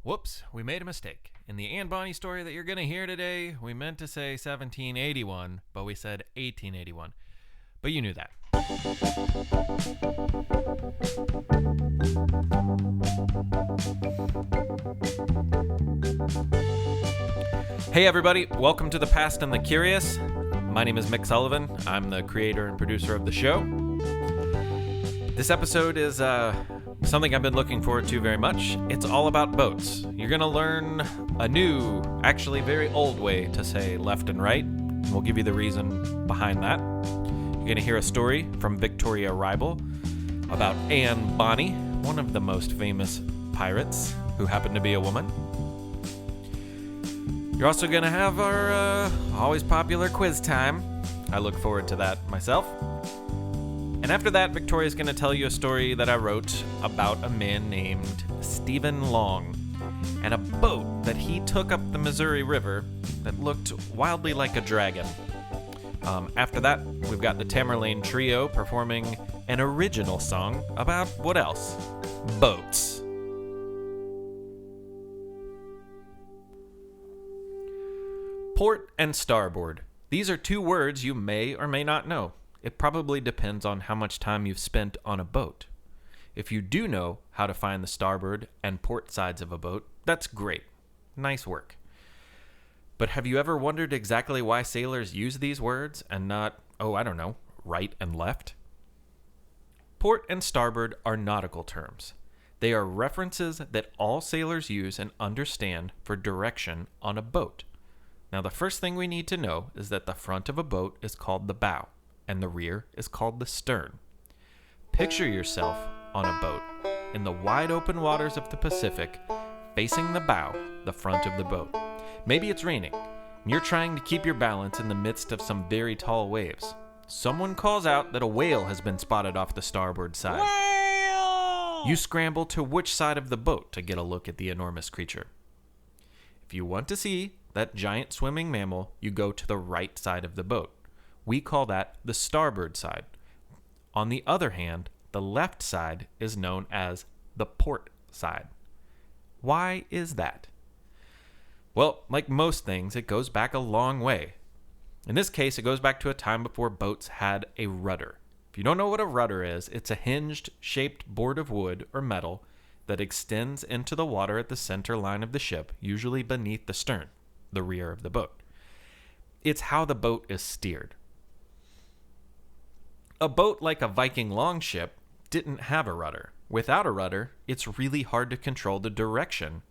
Whoops, we made a mistake. In the Anne Bonny story that you're going to hear today, we meant to say 1781, but we said 1881. But you knew that. Hey everybody, welcome to The Past and the Curious. My name is Mick Sullivan. I'm the creator and producer of the show. This episode is something I've been looking forward to very much. It's all about boats. You're going to learn a new, actually very old way to say left and right. We'll give you the reason behind that. You're going to hear a story from Victoria Reibel about Anne Bonny, one of the most famous pirates who happened to be a woman. You're also going to have our always popular quiz time. I look forward to that myself. And after that, Victoria's going to tell you a story that I wrote about a man named Stephen Long and a boat that he took up the Missouri River that looked wildly like a dragon. After that, we've got the Tamerlane Trio performing an original song about what else? Boats. Port and starboard. These are two words you may or may not know. It probably depends on how much time you've spent on a boat. If you do know how to find the starboard and port sides of a boat, that's great. Nice work. But have you ever wondered exactly why sailors use these words and not, right and left? Port and starboard are nautical terms. They are references that all sailors use and understand for direction on a boat. Now, the first thing we need to know is that the front of a boat is called the bow, and the rear is called the stern. Picture yourself on a boat in the wide open waters of the Pacific, facing the bow, the front of the boat. Maybe it's raining, and you're trying to keep your balance in the midst of some very tall waves. Someone calls out that a whale has been spotted off the starboard side. Whale! You scramble to which side of the boat to get a look at the enormous creature. If you want to see that giant swimming mammal, you go to the right side of the boat. We call that the starboard side. On the other hand, the left side is known as the port side. Why is that? Well, like most things, it goes back a long way. In this case, it goes back to a time before boats had a rudder. If you don't know what a rudder is, it's a hinged, shaped board of wood or metal that extends into the water at the center line of the ship, usually beneath the stern, the rear of the boat. It's how the boat is steered. A boat like a Viking longship didn't have a rudder. Without a rudder, it's really hard to control the direction,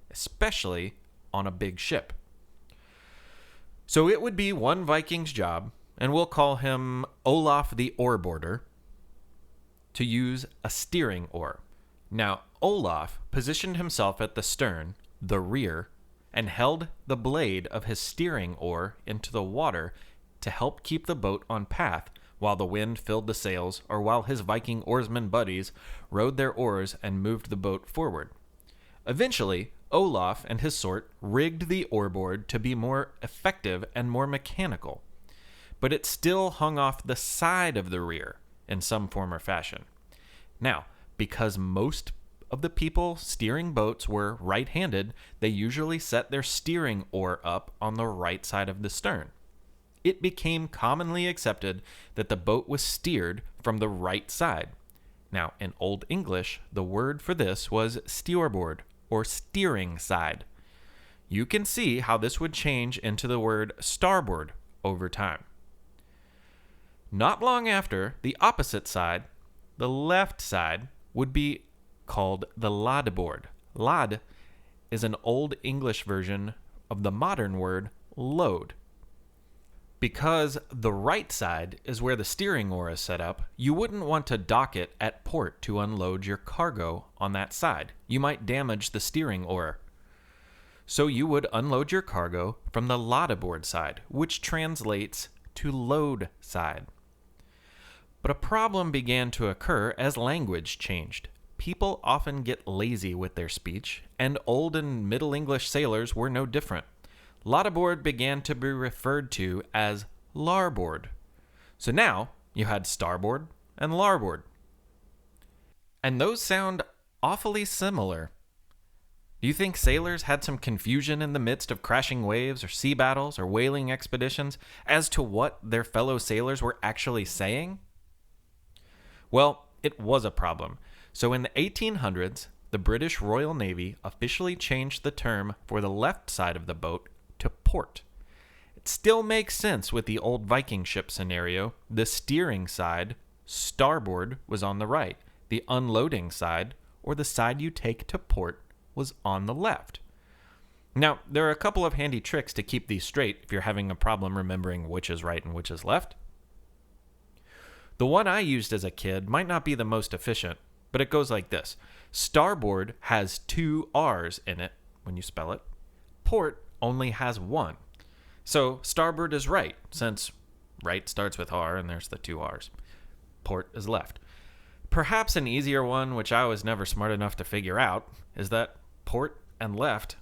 especially on a big ship. So it would be one Viking's job, and we'll call him Olaf the Oarboarder, to use a steering oar. Now, Olaf positioned himself at the stern, the rear, and held the blade of his steering oar into the water to help keep the boat on path while the wind filled the sails or while his Viking oarsmen buddies rowed their oars and moved the boat forward. Eventually, Olaf and his sort rigged the oarboard to be more effective and more mechanical, but it still hung off the side of the rear in some form or fashion. Now, because most of the people steering boats were right-handed, they usually set their steering oar up on the right side of the stern. It became commonly accepted that the boat was steered from the right side. Now, in Old English, the word for this was steerboard, or steering side. You can see how this would change into the word starboard over time. Not long after, the opposite side, the left side, would be called the larboard. Lad is an Old English version of the modern word load. Because the right side is where the steering oar is set up, you wouldn't want to dock it at port to unload your cargo on that side. You might damage the steering oar. So you would unload your cargo from the larboard side, which translates to load side. But a problem began to occur as language changed. People often get lazy with their speech, and Old and Middle English sailors were no different. Larboard began to be referred to as larboard. So now you had starboard and larboard. And those sound awfully similar. Do you think sailors had some confusion in the midst of crashing waves or sea battles or whaling expeditions as to what their fellow sailors were actually saying? Well, it was a problem. So in the 1800s, the British Royal Navy officially changed the term for the left side of the boat to port. It still makes sense with the old Viking ship scenario. The steering side, starboard, was on the right. The unloading side, or the side you take to port, was on the left. Now, there are a couple of handy tricks to keep these straight if you're having a problem remembering which is right and which is left. The one I used as a kid might not be the most efficient, but it goes like this. Starboard has 2 R's in it when you spell it. Port only has 1. So starboard is right, since right starts with R and there's the 2 R's. Port is left. Perhaps an easier one, which I was never smart enough to figure out, is that port and left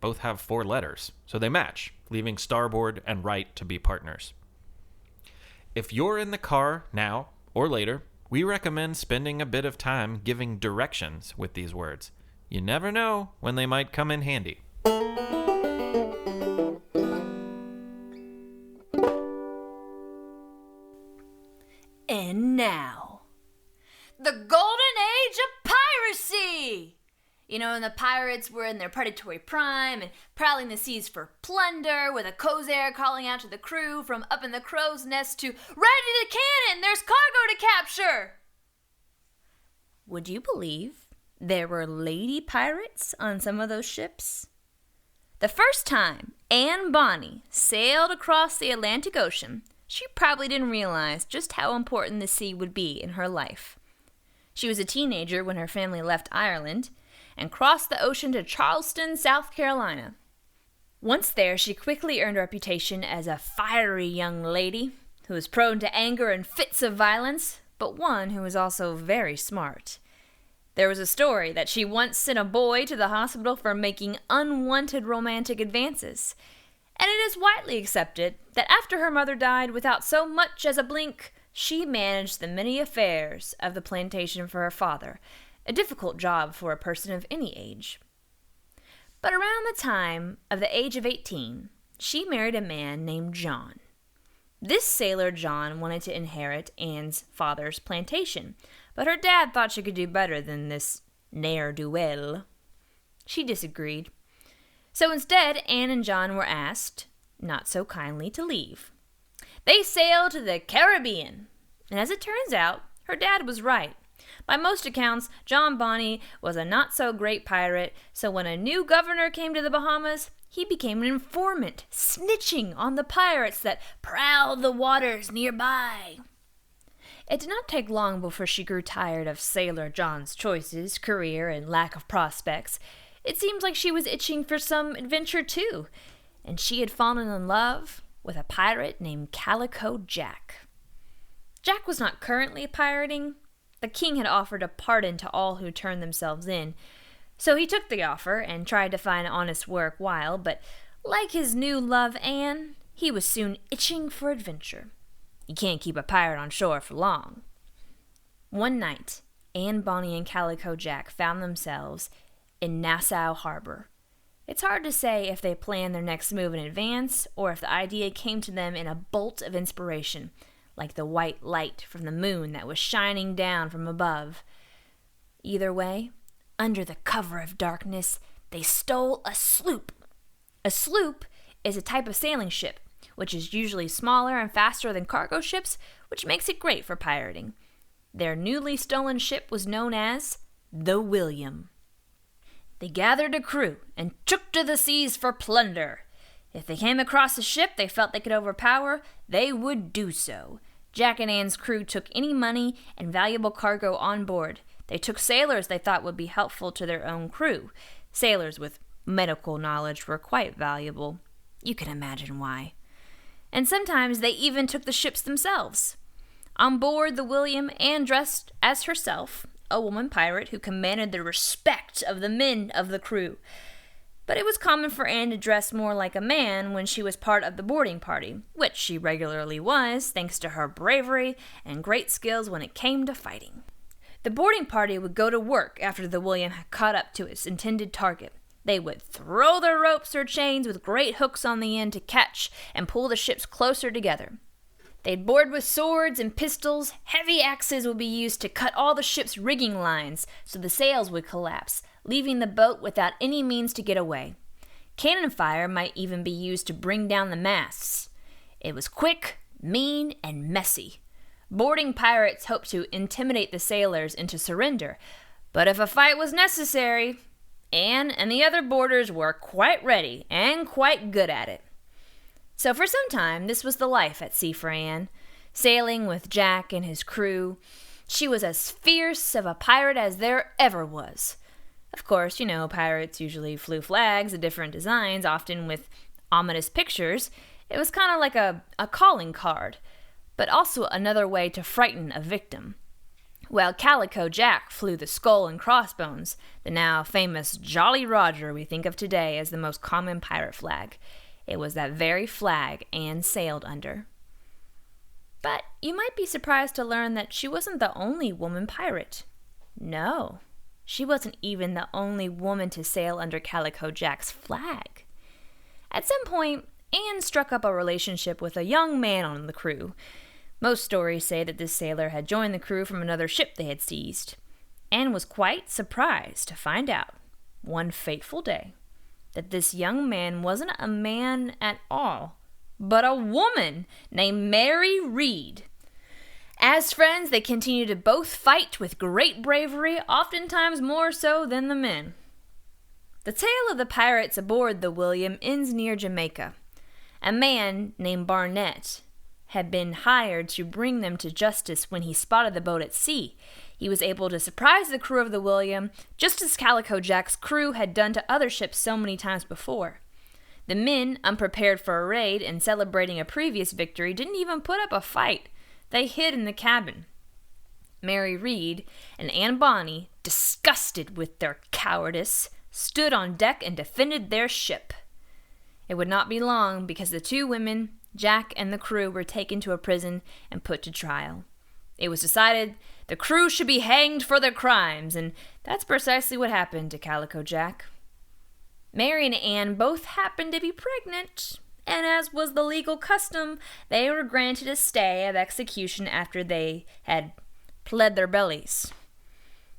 both have 4 letters, so they match, leaving starboard and right to be partners. If you're in the car now or later, we recommend spending a bit of time giving directions with these words. You never know when they might come in handy. And now, the golden age of piracy! You know, when the pirates were in their predatory prime and prowling the seas for plunder, with a corsair calling out to the crew from up in the crow's nest to, "Ready the cannon! There's cargo to capture!" Would you believe there were lady pirates on some of those ships? The first time Anne Bonny sailed across the Atlantic Ocean, she probably didn't realize just how important the sea would be in her life. She was a teenager when her family left Ireland and crossed the ocean to Charleston, South Carolina. Once there, she quickly earned a reputation as a fiery young lady who was prone to anger and fits of violence, but one who was also very smart. There was a story that she once sent a boy to the hospital for making unwanted romantic advances, and it is widely accepted that after her mother died without so much as a blink, she managed the many affairs of the plantation for her father, a difficult job for a person of any age. But around the time of the age of 18, she married a man named John. This sailor John wanted to inherit Anne's father's plantation, but her dad thought she could do better than this ne'er-do-well. She disagreed. So instead, Anne and John were asked, not so kindly, to leave. They sailed to the Caribbean, and as it turns out, her dad was right. By most accounts, John Bonny was a not-so-great pirate, so when a new governor came to the Bahamas, he became an informant, snitching on the pirates that prowled the waters nearby. It did not take long before she grew tired of Sailor John's choices, career, and lack of prospects. It seems like she was itching for some adventure too, and she had fallen in love with a pirate named Calico Jack. Jack was not currently pirating. The king had offered a pardon to all who turned themselves in, so he took the offer and tried to find honest work while, but like his new love Anne, he was soon itching for adventure. You can't keep a pirate on shore for long. One night, Anne Bonny and Calico Jack found themselves in Nassau Harbor. It's hard to say if they planned their next move in advance or if the idea came to them in a bolt of inspiration, like the white light from the moon that was shining down from above. Either way, under the cover of darkness, they stole a sloop. A sloop is a type of sailing ship, which is usually smaller and faster than cargo ships, which makes it great for pirating. Their newly stolen ship was known as the William. They gathered a crew and took to the seas for plunder. If they came across a ship they felt they could overpower, they would do so. Jack and Anne's crew took any money and valuable cargo on board. They took sailors they thought would be helpful to their own crew. Sailors with medical knowledge were quite valuable. You can imagine why. And sometimes they even took the ships themselves. On board the William, Anne dressed as herself, a woman pirate who commanded the respect of the men of the crew. But it was common for Anne to dress more like a man when she was part of the boarding party, which she regularly was, thanks to her bravery and great skills when it came to fighting. The boarding party would go to work after the William had caught up to its intended target. They would throw their ropes or chains with great hooks on the end to catch and pull the ships closer together. They'd board with swords and pistols. Heavy axes would be used to cut all the ship's rigging lines so the sails would collapse, leaving the boat without any means to get away. Cannon fire might even be used to bring down the masts. It was quick, mean, and messy. Boarding pirates hoped to intimidate the sailors into surrender, but if a fight was necessary, Anne and the other boarders were quite ready and quite good at it. So for some time, this was the life at sea for Anne, sailing with Jack and his crew. She was as fierce of a pirate as there ever was. Of course, pirates usually flew flags of different designs, often with ominous pictures. It was kind of like a calling card, but also another way to frighten a victim. Well, Calico Jack flew the skull and crossbones, the now famous Jolly Roger we think of today as the most common pirate flag. It was that very flag Anne sailed under. But you might be surprised to learn that she wasn't the only woman pirate. No, she wasn't even the only woman to sail under Calico Jack's flag. At some point, Anne struck up a relationship with a young man on the crew. Most stories say that this sailor had joined the crew from another ship they had seized. Anne was quite surprised to find out, one fateful day, that this young man wasn't a man at all, but a woman named Mary Reed. As friends, they continued to both fight with great bravery, oftentimes more so than the men. The tale of the pirates aboard the William ends near Jamaica. A man named Barnett had been hired to bring them to justice when he spotted the boat at sea. He was able to surprise the crew of the William, just as Calico Jack's crew had done to other ships so many times before. The men, unprepared for a raid and celebrating a previous victory, didn't even put up a fight. They hid in the cabin. Mary Reed and Anne Bonny, disgusted with their cowardice, stood on deck and defended their ship. It would not be long because the two women, Jack and the crew, were taken to a prison and put to trial. It was decided the crew should be hanged for their crimes, and that's precisely what happened to Calico Jack. Mary and Anne both happened to be pregnant, and as was the legal custom, they were granted a stay of execution after they had pled their bellies.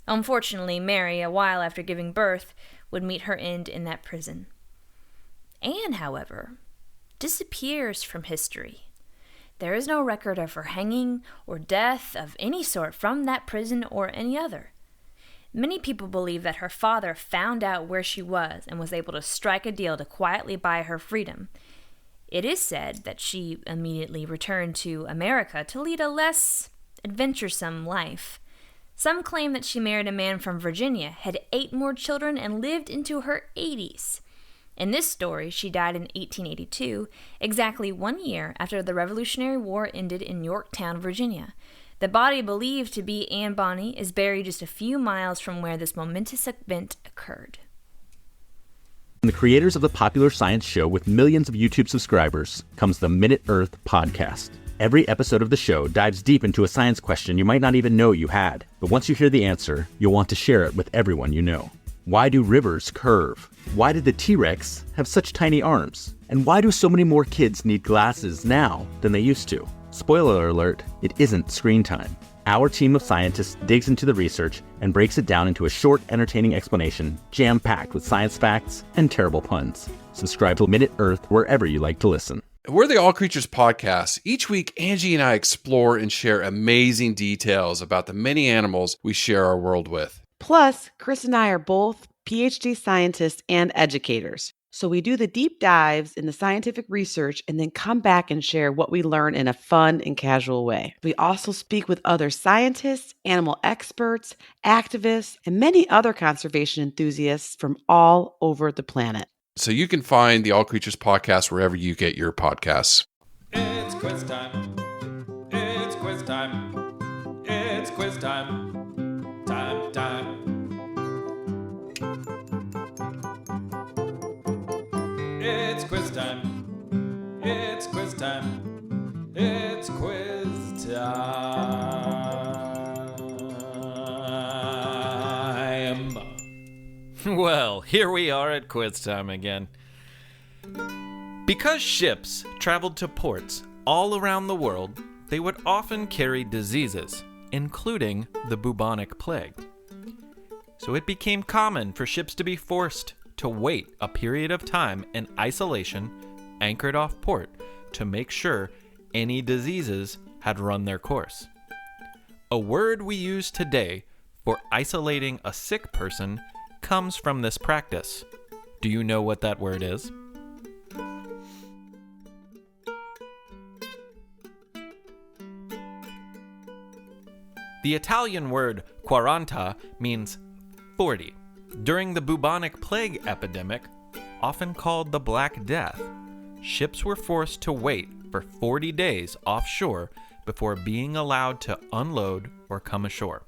Unfortunately, Mary, a while after giving birth, would meet her end in that prison. Anne, however, disappears from history. There is no record of her hanging or death of any sort from that prison or any other. Many people believe that her father found out where she was and was able to strike a deal to quietly buy her freedom. It is said that she immediately returned to America to lead a less adventuresome life. Some claim that she married a man from Virginia, had 8 more children, and lived into her 80s. In this story, she died in 1882, exactly 1 year after the Revolutionary War ended in Yorktown, Virginia. The body believed to be Anne Bonny is buried just a few miles from where this momentous event occurred. From the creators of the popular science show with millions of YouTube subscribers comes the Minute Earth podcast. Every episode of the show dives deep into a science question you might not even know you had. But once you hear the answer, you'll want to share it with everyone you know. Why do rivers curve? Why did the T-Rex have such tiny arms? And why do so many more kids need glasses now than they used to? Spoiler alert, it isn't screen time. Our team of scientists digs into the research and breaks it down into a short, entertaining explanation, jam-packed with science facts and terrible puns. Subscribe to Minute Earth wherever you like to listen. We're the All Creatures Podcast. Each week, Angie and I explore and share amazing details about the many animals we share our world with. Plus, Chris and I are both PhD scientists and educators. So we do the deep dives in the scientific research and then come back and share what we learn in a fun and casual way. We also speak with other scientists, animal experts, activists, and many other conservation enthusiasts from all over the planet. So you can find the All Creatures Podcast wherever you get your podcasts. It's quiz time. It's quiz time. It's quiz time. Time. It's quiz time. It's quiz time. It's quiz time. Well, here we are at quiz time again. Because ships traveled to ports all around the world, they would often carry diseases, including the bubonic plague. So it became common for ships to be forced to wait a period of time in isolation, anchored off port, to make sure any diseases had run their course. A word we use today for isolating a sick person comes from this practice. Do you know what that word is? The Italian word quaranta means 40. During the bubonic plague epidemic, often called the Black Death, ships were forced to wait for 40 days offshore before being allowed to unload or come ashore.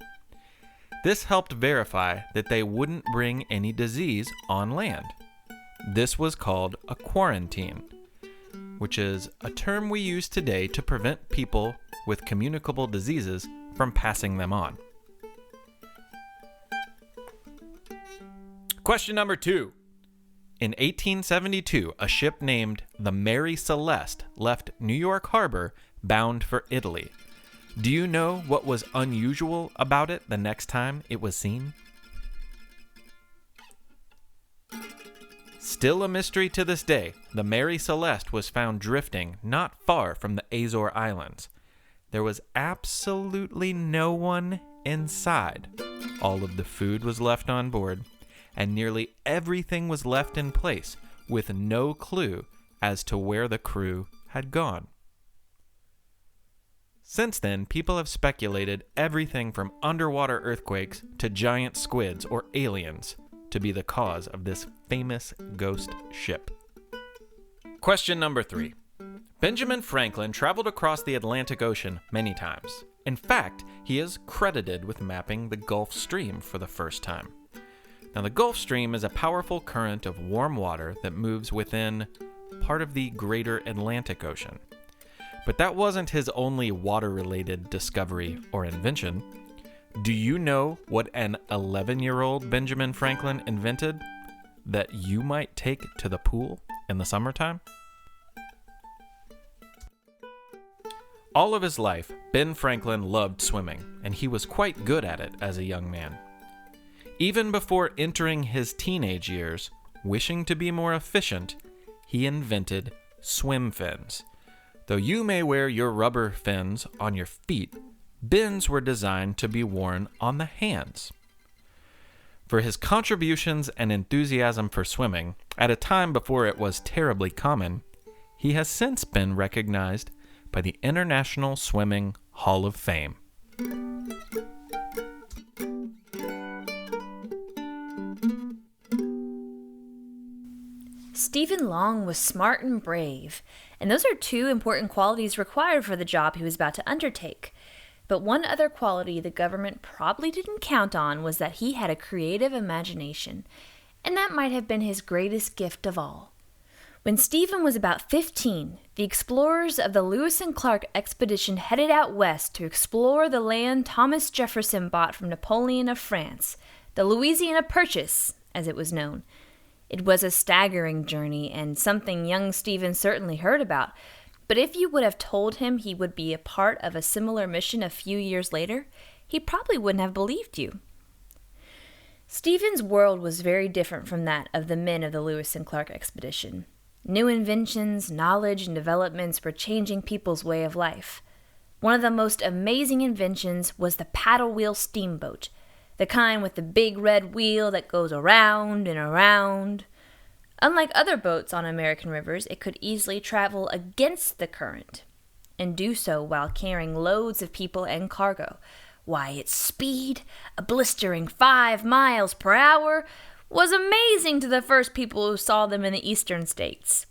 This helped verify that they wouldn't bring any disease on land. This was called a quarantine, which is a term we use today to prevent people with communicable diseases from passing them on. Question number 2. In 1872, a ship named the Mary Celeste left New York Harbor bound for Italy. Do you know what was unusual about it the next time it was seen? Still a mystery to this day, the Mary Celeste was found drifting not far from the Azore Islands. There was absolutely no one inside. All of the food was left on board, and nearly everything was left in place with no clue as to where the crew had gone. Since then, people have speculated everything from underwater earthquakes to giant squids or aliens to be the cause of this famous ghost ship. Question number 3. Benjamin Franklin traveled across the Atlantic Ocean many times. In fact, he is credited with mapping the Gulf Stream for the first time. Now, the Gulf Stream is a powerful current of warm water that moves within part of the greater Atlantic Ocean. But that wasn't his only water-related discovery or invention. Do you know what an 11-year-old Benjamin Franklin invented that you might take to the pool in the summertime? All of his life, Ben Franklin loved swimming, and he was quite good at it as a young man. Even before entering his teenage years, wishing to be more efficient, he invented swim fins. Though you may wear your rubber fins on your feet, Ben's were designed to be worn on the hands. For his contributions and enthusiasm for swimming, at a time before it was terribly common, he has since been recognized by the International Swimming Hall of Fame. Stephen Long was smart and brave, and those are two important qualities required for the job he was about to undertake. But one other quality the government probably didn't count on was that he had a creative imagination, and that might have been his greatest gift of all. When Stephen was about 15, the explorers of the Lewis and Clark expedition headed out west to explore the land Thomas Jefferson bought from Napoleon of France, the Louisiana Purchase, as it was known. It was a staggering journey and something young Stephen certainly heard about, but if you would have told him he would be a part of a similar mission a few years later, he probably wouldn't have believed you. Stephen's world was very different from that of the men of the Lewis and Clark expedition. New inventions, knowledge, and developments were changing people's way of life. One of the most amazing inventions was the paddle wheel steamboat, the kind with the big red wheel that goes around and around. Unlike other boats on American rivers, it could easily travel against the current, and do so while carrying loads of people and cargo. Why, its speed, a blistering 5 miles per hour, was amazing to the first people who saw them in the eastern states.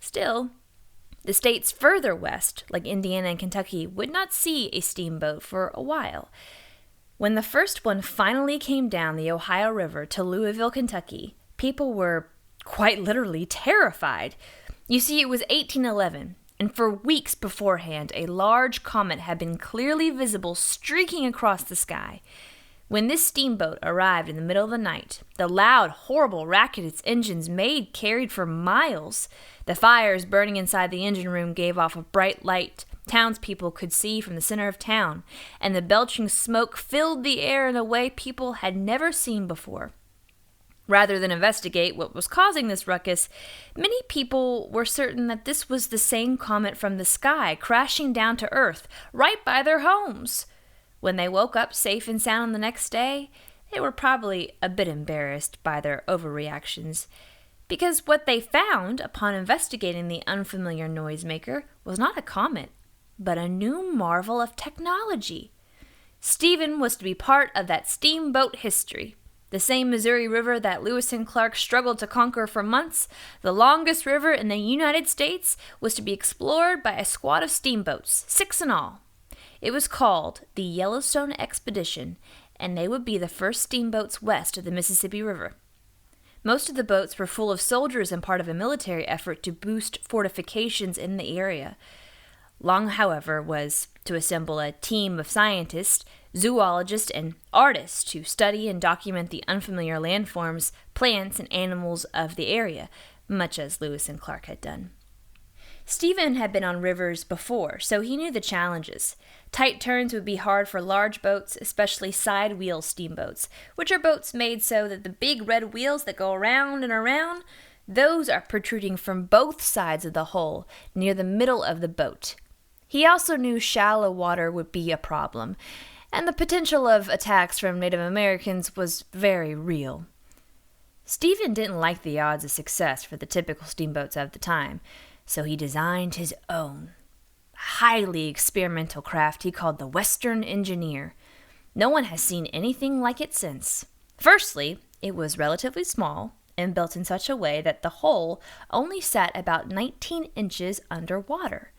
Still, the states further west, like Indiana and Kentucky, would not see a steamboat for a while. When the first one finally came down the Ohio River to Louisville, Kentucky, people were quite literally terrified. You see, it was 1811, and for weeks beforehand, a large comet had been clearly visible streaking across the sky. When this steamboat arrived in the middle of the night, the loud, horrible racket its engines made carried for miles. The fires burning inside the engine room gave off a bright light townspeople could see from the center of town, and the belching smoke filled the air in a way people had never seen before. Rather than investigate what was causing this ruckus, many people were certain that this was the same comet from the sky crashing down to Earth right by their homes. When they woke up safe and sound the next day, they were probably a bit embarrassed by their overreactions, because what they found upon investigating the unfamiliar noisemaker was not a comet, but a new marvel of technology. Stephen was to be part of that steamboat history. The same Missouri River that Lewis and Clark struggled to conquer for months, the longest river in the United States, was to be explored by a squad of steamboats, 6 in all. It was called the Yellowstone Expedition, and they would be the first steamboats west of the Mississippi River. Most of the boats were full of soldiers and part of a military effort to boost fortifications in the area. Long, however, was to assemble a team of scientists, zoologists, and artists to study and document the unfamiliar landforms, plants, and animals of the area, much as Lewis and Clark had done. Stephen had been on rivers before, so he knew the challenges. Tight turns would be hard for large boats, especially side-wheel steamboats, which are boats made so that the big red wheels that go around and around, those are protruding from both sides of the hull, near the middle of the boat. He also knew shallow water would be a problem, and the potential of attacks from Native Americans was very real. Stephen didn't like the odds of success for the typical steamboats of the time, so he designed his own, highly experimental craft he called the Western Engineer. No one has seen anything like it since. Firstly, it was relatively small and built in such a way that the hull only sat about 19 inches underwater.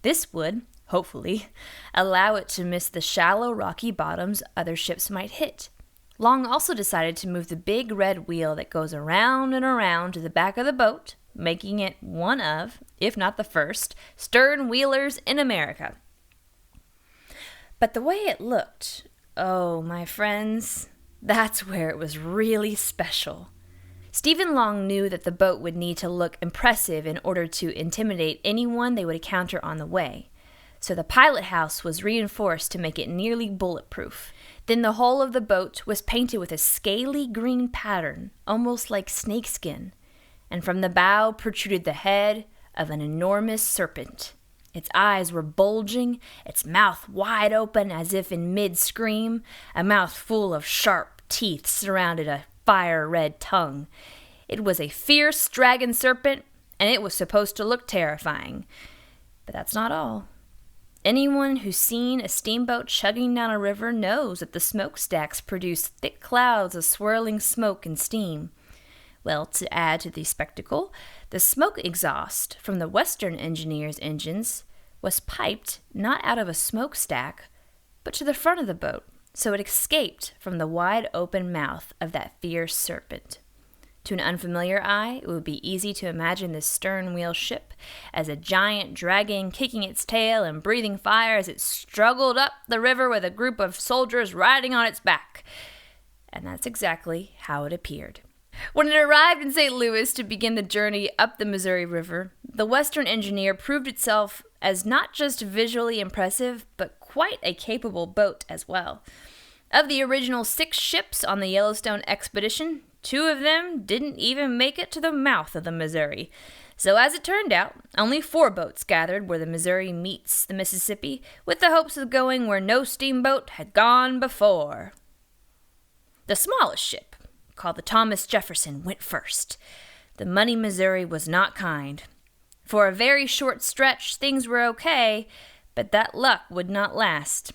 This would, hopefully, allow it to miss the shallow, rocky bottoms other ships might hit. Long also decided to move the big red wheel that goes around and around to the back of the boat, making it one of, if not the first, stern wheelers in America. But the way it looked, oh, my friends, that's where it was really special. Stephen Long knew that the boat would need to look impressive in order to intimidate anyone they would encounter on the way, so the pilot house was reinforced to make it nearly bulletproof. Then the hull of the boat was painted with a scaly green pattern, almost like snakeskin, and from the bow protruded the head of an enormous serpent. Its eyes were bulging, its mouth wide open as if in mid-scream, a mouth full of sharp teeth surrounded a fire-red tongue. It was a fierce dragon serpent, and it was supposed to look terrifying. But that's not all. Anyone who's seen a steamboat chugging down a river knows that the smokestacks produce thick clouds of swirling smoke and steam. Well, to add to the spectacle, the smoke exhaust from the Western Engineer's engines was piped not out of a smokestack, but to the front of the boat, so it escaped from the wide-open mouth of that fierce serpent. To an unfamiliar eye, it would be easy to imagine this stern-wheel ship as a giant dragon kicking its tail and breathing fire as it struggled up the river with a group of soldiers riding on its back. And that's exactly how it appeared. When it arrived in St. Louis to begin the journey up the Missouri River, the Western Engineer proved itself as not just visually impressive, but quite a capable boat as well. Of the original 6 ships on the Yellowstone expedition, 2 of them didn't even make it to the mouth of the Missouri. So as it turned out, only 4 boats gathered where the Missouri meets the Mississippi, with the hopes of going where no steamboat had gone before. The smallest ship, called the Thomas Jefferson, went first. The muddy Missouri was not kind. For a very short stretch, things were okay, but that luck would not last.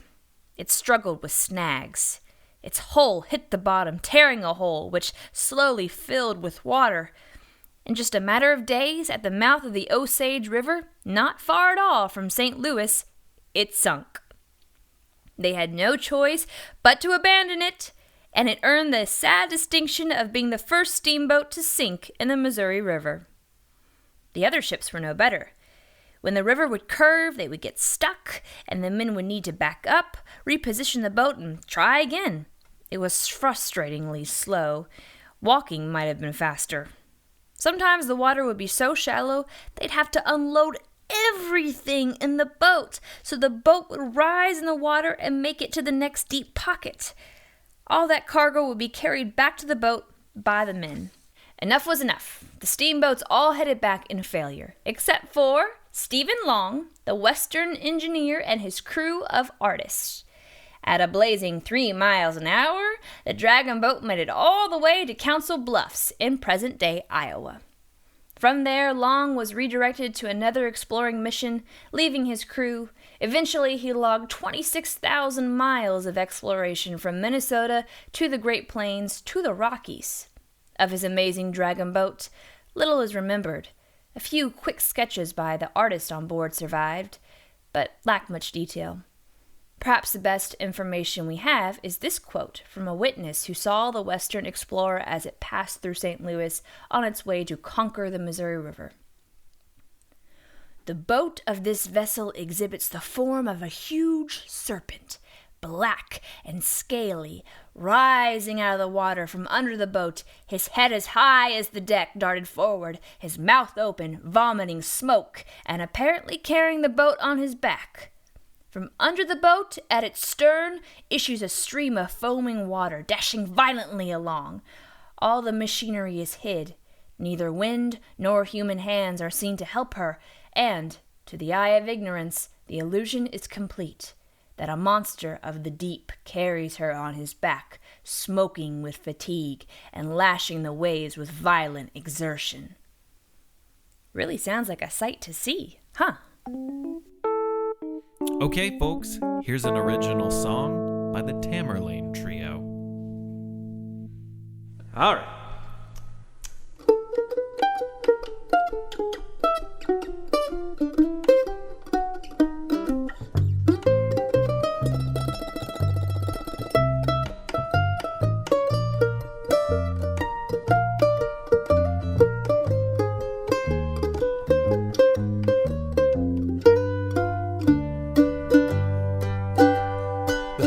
It struggled with snags. Its hull hit the bottom, tearing a hole, which slowly filled with water. In just a matter of days, at the mouth of the Osage River, not far at all from St. Louis, it sunk. They had no choice but to abandon it, and it earned the sad distinction of being the first steamboat to sink in the Missouri River. The other ships were no better. When the river would curve, they would get stuck, and the men would need to back up, reposition the boat, and try again. It was frustratingly slow. Walking might have been faster. Sometimes the water would be so shallow they'd have to unload everything in the boat, so the boat would rise in the water and make it to the next deep pocket. All that cargo would be carried back to the boat by the men. Enough was enough. The steamboats all headed back in failure, except for Stephen Long, the Western engineer, and his crew of artists. At a blazing 3 miles an hour, the Dragon boat made it all the way to Council Bluffs in present-day Iowa. From there, Long was redirected to another exploring mission, leaving his crew. Eventually, he logged 26,000 miles of exploration from Minnesota to the Great Plains to the Rockies. Of his amazing Dragon boat, little is remembered. A few quick sketches by the artist on board survived, but lack much detail. Perhaps the best information we have is this quote from a witness who saw the Western Explorer as it passed through St. Louis on its way to conquer the Missouri River. "The boat of this vessel exhibits the form of a huge serpent, black and scaly, rising out of the water from under the boat. His head as high as the deck darted forward, his mouth open, vomiting smoke, and apparently carrying the boat on his back. From under the boat, at its stern, issues a stream of foaming water, dashing violently along. All the machinery is hid. Neither wind nor human hands are seen to help her, and, to the eye of ignorance, the illusion is complete, that a monster of the deep carries her on his back, smoking with fatigue and lashing the waves with violent exertion." Really sounds like a sight to see, huh? Okay, folks, here's an original song by the Tamerlane Trio. All right.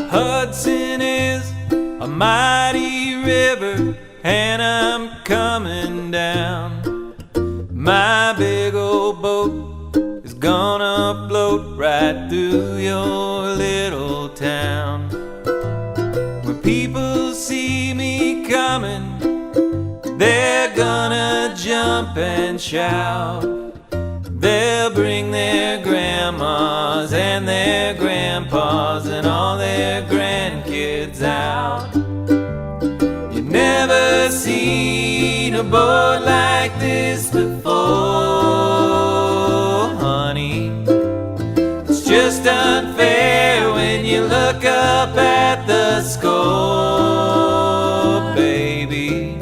Hudson is a mighty river, and I'm coming down. My big old boat is gonna float right through your little town. When people see me coming, they're gonna jump and shout. They'll bring their grandmas and their grandpas and all their grandkids out. You never seen a boat like this before, honey. It's just unfair when you look up at the score, baby.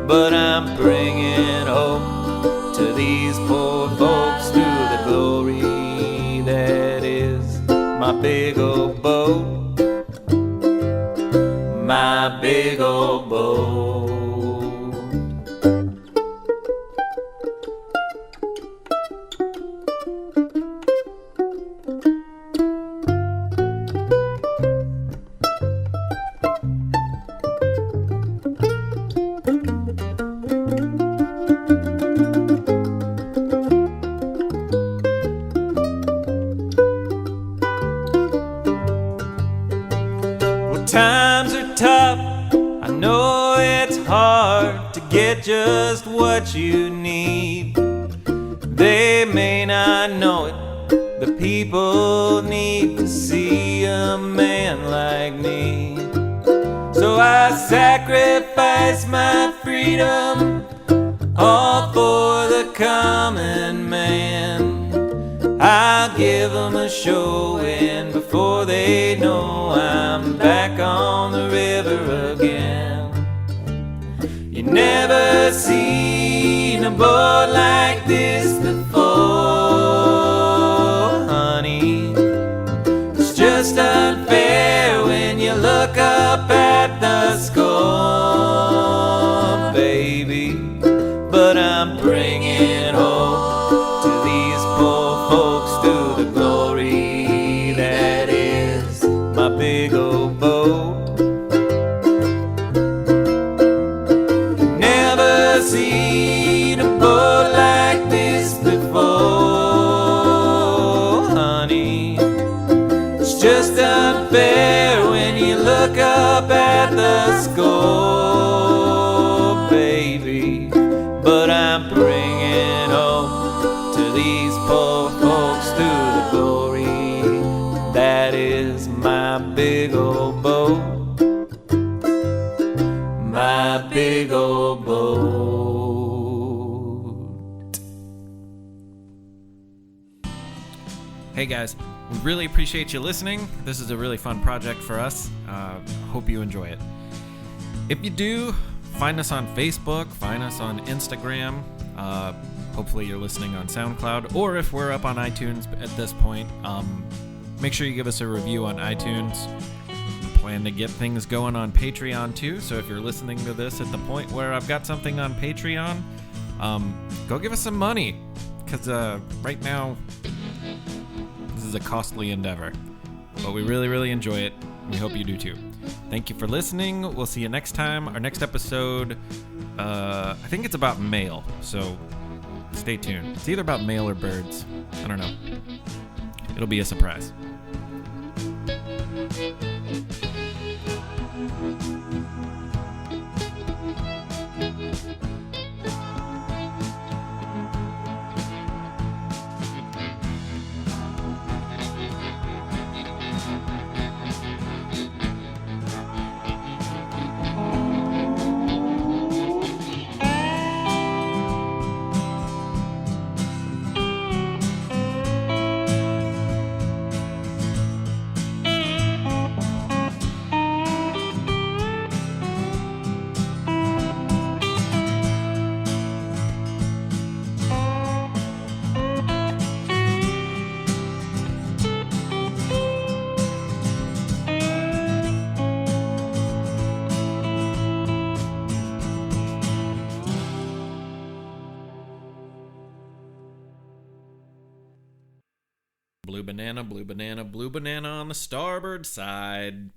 But I'm bringing hope to these poor folks through the glory that is my big old boat, my big old boat. Times are tough, I know it's hard to get just what you need. They may not know it, the people need to see a man like me. So I sacrifice my freedom, all for the common man. I'll give them a show, and before they know I'm back on the river again. You never seen a boat like this before, honey. It's just unfair when you look up at the score, baby. But I'm bringing hope to these poor folks through the glory that is my big old boat, must go, baby, but I'm bringing hope to these poor folks through the glory that is my big old boat, my big old boat. Hey guys, we really appreciate you listening. This is a really fun project for us. Hope you enjoy it. If you do, find us on Facebook, find us on Instagram. Hopefully you're listening on SoundCloud, or if we're up on iTunes at this point, make sure you give us a review on iTunes. Plan to get things going on Patreon too, so if you're listening to this at the point where I've got something on Patreon, go give us some money, because right now this is a costly endeavor, but we really, really enjoy it. We hope you do too. Thank you for listening. We'll see you next time. Our next episode, I think it's about mail, so stay tuned. It's either about mail or birds. I don't know. It'll be a surprise. Blue banana, blue banana, blue banana on the starboard side.